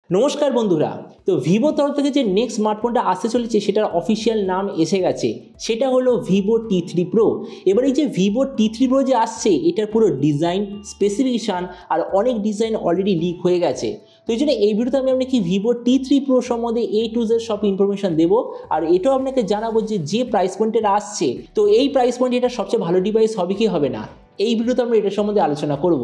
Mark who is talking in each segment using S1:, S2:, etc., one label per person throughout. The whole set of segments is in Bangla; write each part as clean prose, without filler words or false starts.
S1: নমস্কার বন্ধুরা। তো ভিভো তরফ থেকে যে নেক্সট স্মার্টফোনটা আসতে চলেছে সেটার অফিসিয়াল নাম এসে গেছে, সেটা হলো ভিভো T3 Pro। এবার এই যে ভিভো T3 Pro যে আসছে, এটার পুরো ডিজাইন, স্পেসিফিকেশান আর অনেক ডিজাইন অলরেডি লিক হয়ে গেছে। তো এই জন্য এই ভিডিওতে আমি আপনাকে ভিভো T3 Pro সম্বন্ধে A to Z সব ইনফরমেশান দেবো, আর এটাও আপনাকে জানাবো যে প্রাইস পয়েন্টের আসছে, তো এই প্রাইস পয়েন্টে এটা সবচেয়ে ভালো ডিভাইস হবে কি হবে না, এই ভিডিওতে আমরা এটার সম্বন্ধে আলোচনা করব।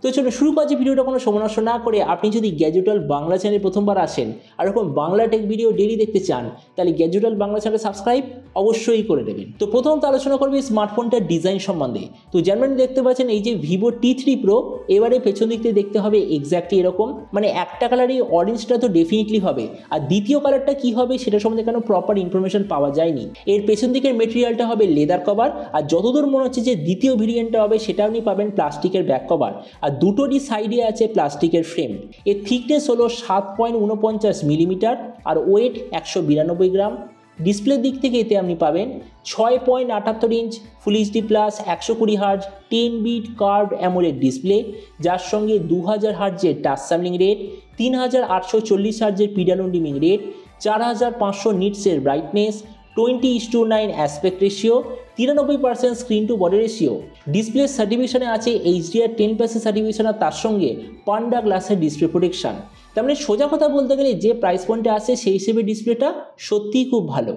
S1: তো চলো শুরু করছি ভিডিওটা কোনো সময় নষ্ট না করে। আপনি যদি গ্যাজেটওয়াল বাংলা চ্যানেলে প্রথমবার আসেন আর এরকম বাংলা টেক ভিডিও ডেইলি দেখতে চান, তাহলে গ্যাজেটওয়াল বাংলা চ্যানেল সাবস্ক্রাইব অবশ্যই করে দেবেন। তো প্রথমত আলোচনা করবে স্মার্টফোনটার ডিজাইন সম্বন্ধে। তো যেমন দেখতে পাচ্ছেন এই যে ভিভো T3 Pro, এবারে পেছন দিক থেকে দেখতে হবে এক্স্যাক্টলি এরকম, মানে একটা কালারই অরেঞ্জটা তো ডেফিনেটলি হবে, আর দ্বিতীয় কালারটা কি হবে সেটা সম্বন্ধে কোনো প্রপার ইনফরমেশন পাওয়া যায়নি। এর পেছন দিকের মেটেরিয়ালটা হবে লেদার কভার, আর যতদূর মনে হচ্ছে যে দ্বিতীয় ভেরিয়েন্টটা হবে সেটা আপনি পাবেন প্লাস্টিকের ব্যাক কভার, আর দুটোরই সাইডে আছে প্লাস্টিকের ফ্রেম। এর থিকনেস হলো 7.49 মিলিমিটার আর ওয়েট 192 গ্রাম। ডিসপ্লের দিক থেকে এতে আপনি পাবেন 6.78 inch full HD plus 120 hertz 10 bit curved AMOLED display, যার সঙ্গে 2000 হার্জের টাচ স্যাম্পলিং রেট, 3840 হার্জের পিডানো ডিমিং রেট, 4500 নিটসের brightness, 20:9 aspect ratio, 93% screen to body ratio. Display সার্টিফিকেশনে আছে HDR10+ সার্টিফিকেশন, আর তার সঙ্গে পান্ডা গ্লাসের ডিসপ্লে প্রোটেকশন। তার মানে সোজা কথা বলতে গেলে যে প্রাইস পয়েন্টে আসে সেই হিসেবে ডিসপ্লেটা সত্যিই খুব ভালো।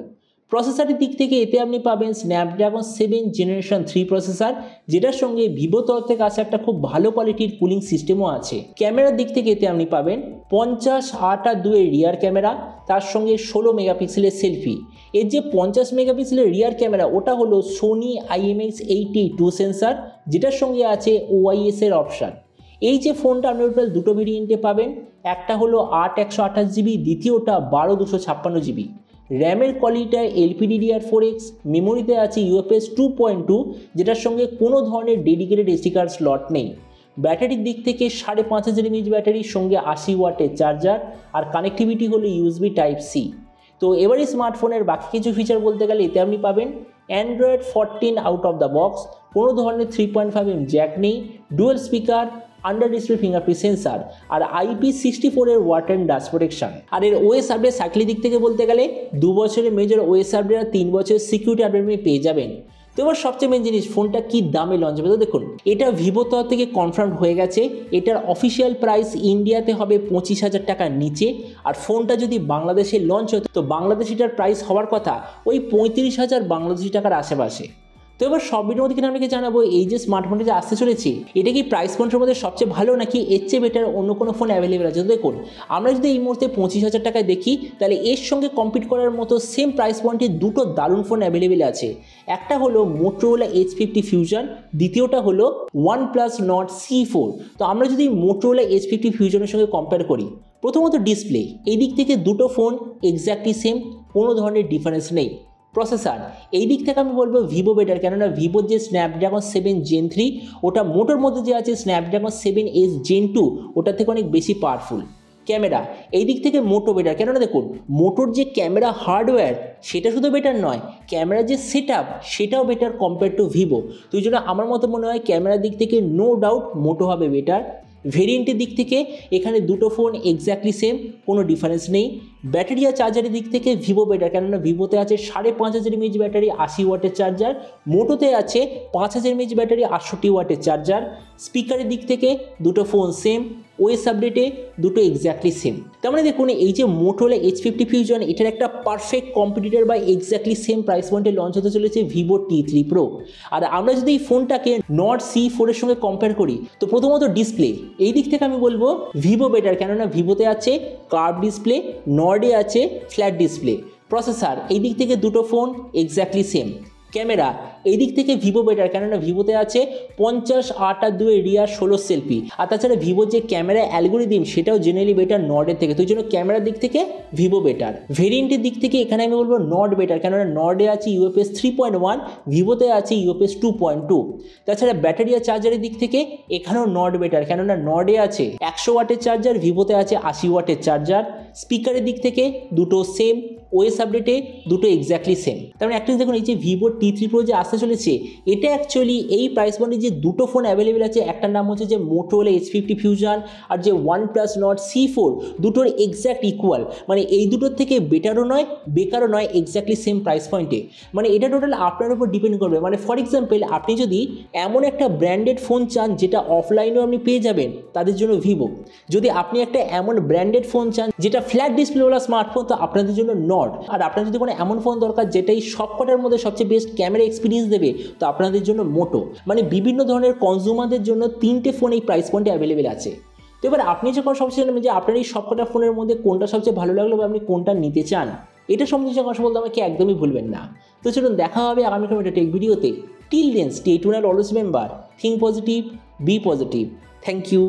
S1: প্রসেসরের দিক থেকে এতে আপনি পাবেন স্ন্যাপড্রাগন 7 জেনারেশন 3 প্রসেসর, যেটার সঙ্গে ভিভো তরফ থেকে আসে একটা খুব ভালো কোয়ালিটির কুলিং সিস্টেমও আছে। ক্যামেরার দিক থেকে এতে আপনি পাবেন 50, 8 আর 2 রিয়ার ক্যামেরা, তার সঙ্গে 16 মেগাপিক্সেলের সেলফি। এর যে 50 মেগাপিক্সেলের রিয়ার ক্যামেরা ওটা হলো সোনি IMX82 সেন্সার, যেটার সঙ্গে আছে OIS এর অপশান। এই যে ফোনটা আপনি টোটাল দুটো ভেরিয়েন্টে পাবেন, একটা হলো 8 128 জিবি, দ্বিতীয়টা 12 256 জিবি। র্যামের কোয়ালিটিটা LPDDR4X, মেমোরিতে আছে UFS 2.2, যেটার সঙ্গে কোনো ধরনের ডেডিকেটেড SD কার্ড স্লট নেই। ব্যাটারির দিক থেকে 5500 mAh ব্যাটারির সঙ্গে 80 ওয়াটের চার্জার, আর কানেক্টিভিটি হলো USB Type-C। তো এবারে স্মার্টফোনের বাকি কিছু ফিচার বলতে গেলে এতে আপনি পাবেন Android 14 out of the box, কোনো ধরনের 3.5mm জ্যাক নেই, dual speaker, under display fingerprint sensor, আর IP64 এর ওয়াটার অ্যান্ড ডাস্ট প্রোটেকশন। আর এর OS আপডেট সাইকেলের দিক থেকে বলতে গেলে 2 বছরের মেজর OS আপডেট আর 3 বছরের সিকিউরিটি আপডেট আপনি পেয়ে যাবেন। তো এবার সবচেয়ে মেন জিনিস, ফোনটা কি দামে লঞ্চ হবে। তো দেখুন, এটা ভিভো তরফ থেকে কনফার্ম হয়ে গেছে, এটার অফিসিয়াল প্রাইস ইন্ডিয়াতে হবে 25,000 টাকার নিচে, আর ফোনটা যদি বাংলাদেশে লঞ্চ হতো তো বাংলাদেশে এটার প্রাইস হওয়ার কথা ওই 35,000 বাংলাদেশি টাকার আশেপাশে। তো এবার সব ভিডিওর মধ্যে কিনা আপনাকে জানাবো এই যে স্মার্টফোনটা যে আসতে চলেছে এটা কি প্রাইস পয়েন্টের মধ্যে সবচেয়ে ভালো নাকি এর চেয়ে বেটার অন্য কোনো ফোন অ্যাভেলেবেল আছে। তো দেখুন, আমরা যদি এই মুহূর্তে 25,000 টাকায় দেখি, তাহলে এর সঙ্গে কম্পিট করার মতো সেম প্রাইস পয়েন্টে দুটো দারুণ ফোন অ্যাভেলেবেল আছে। একটা হলো Motorola H50 Fusion, দ্বিতীয়টা হলো OnePlus Nord C4। তো আমরা যদি Motorola H50 Fusionএর সঙ্গে কম্পেয়ার করি, প্রথমত ডিসপ্লে, এই দিক থেকে দুটো ফোন এক্স্যাক্টলি সেম, কোনো ধরনের ডিফারেন্স নেই। প্রসেসর, এই দিক থেকে আমি বলবো ভিভো বেটার, কেননা ভিভোর যে স্ন্যাপড্রাগন 7 Gen 3 ওটা মোটোর মধ্যে যে আছে স্ন্যাপড্রাগন 7S Gen 2 ওটার থেকে অনেক বেশি পাওয়ারফুল। ক্যামেরা, এই দিক থেকে মোটো বেটার, কেননা দেখুন মোটোর যে ক্যামেরা হার্ডওয়্যার সেটা শুধু বেটার নয়, ক্যামেরার যে সেটআপ সেটাও বেটার কম্পেয়ার টু ভিভো। তো এই জন্য আমার মতো মনে হয় ক্যামেরার দিক থেকে নো ডাউট মোটো হবে বেটার। ভেরিয়েন্টের দিক থেকে এখানে দুটো ফোন এক্স্যাক্টলি সেম, কোনো ডিফারেন্স নেই। ব্যাটারি আর চার্জারের দিক থেকে ভিভো বেটার, কেননা ভিভোতে আছে 5500 mAh ব্যাটারি 80 ওয়াটের চার্জার, মোটোতে আছে 5000 mAh ব্যাটারি 68 ওয়াটের চার্জার। স্পিকারের দিক থেকে দুটো ফোন সেম, OS আপডেটে দুটো এক্স্যাক্টলি সেম। তার মানে দেখুন এই যে Motorola H50 Fusion এটার একটা পারফেক্ট কম্পিটিটর বা এক্স্যাক্টলি সেম প্রাইস পয়েন্টে লঞ্চ হতে চলেছে ভিভো T3 Pro। আর আমরা যদি এই ফোনটাকে Nord C4 এর সঙ্গে কম্পেয়ার করি, তো প্রথমত ডিসপ্লে, এই দিক থেকে আমি বলবো ভিভো বেটার, কেননা ভিভোতে আছে কার্ভ ডিসপ্লে, নর্ডে আছে ফ্ল্যাট ডিসপ্লে। প্রসেসর, এই দিক থেকে দুটো ফোন এক্স্যাক্টলি সেম। ক্যামেরা, এই দিক থেকে ভিভো বেটার, কেননা ভিভোতে আছে 50, 8 আর 2 রিয়ার 16 সেলফি, আর তাছাড়া ভিভোর যে ক্যামেরা অ্যালগোরিদম সেটাও জেনারেলি বেটার নর্ডের থেকে। তো এই জন্য ক্যামেরার দিক থেকে ভিভো বেটার। ভেরিয়েন্টের দিক থেকে এখানে আমি বলবো নর্ড বেটার, কেননা নর্ডে আছে UFS 3.1, ভিভোতে আছে UFS 2.2। তাছাড়া ব্যাটারি আর চার্জারের দিক থেকে এখানেও নর্ড বেটার, কেননা নর্ডে আছে 100 ওয়াটের চার্জার, ভিভোতে আছে 80 ওয়াটের চার্জার। স্পিকারের দিক থেকে দুটো সেম, ওএস আপডেটে দুটো এক্স্যাক্টলি সেম। তার মানে একটা দেখুন, এই যে ভিভো T3 Pro যে আসতে চলেছে, এটা অ্যাকচুয়ালি এই প্রাইস পয়েন্টে যে দুটো ফোন অ্যাভেলেবেল আছে, একটার নাম হচ্ছে যে Motorola H50 Fusion আর যে OnePlus Nord C4, দুটোর এক্স্যাক্ট ইকুয়াল। মানে এই দুটোর থেকে বেটারও নয় বেকারও নয়, এক্স্যাক্টলি সেম প্রাইস পয়েন্টে। মানে এটা টোটাল আপনার উপর ডিপেন্ড করবে। মানে ফর এক্সাম্পল, আপনি যদি এমন একটা ব্র্যান্ডেড ফোন চান যেটা অফলাইনেও আপনি পেয়ে যাবেন, তাদের জন্য ভিভো। যদি আপনি একটা এমন ব্র্যান্ডেড ফোন চান যেটা ফ্ল্যাট ডিসপ্লেওয়ালা স্মার্টফোন, তো আপনাদের জন্য নর্ড। আর আপনার যদি কোনো এমন ফোন দরকার যেটাই সবকটার মধ্যে সবচেয়ে বেস্ট ক্যামেরা এক্সপিরিয়েন্স দেবে, তো আপনাদের জন্য মোটো। মানে বিভিন্ন ধরনের কনজিউমারদের জন্য তিনটে ফোন এই প্রাইস পয়েন্টে অ্যাভেলেবেল আছে। তো এবার আপনি যখন সবচেয়ে জানবেন যে আপনার এই সবকটা ফোনের মধ্যে কোনটা সবচেয়ে ভালো লাগলো বা আপনি কোনটা নিতে চান, এটা সম্বন্ধে কথা বলতে আমাকে একদমই ভুলবেন না। তো চলুন দেখা হবে আগামীকাল একটা টেক ভিডিওতে। Till then stay tuned, always remember, think positive, be positive. Thank you.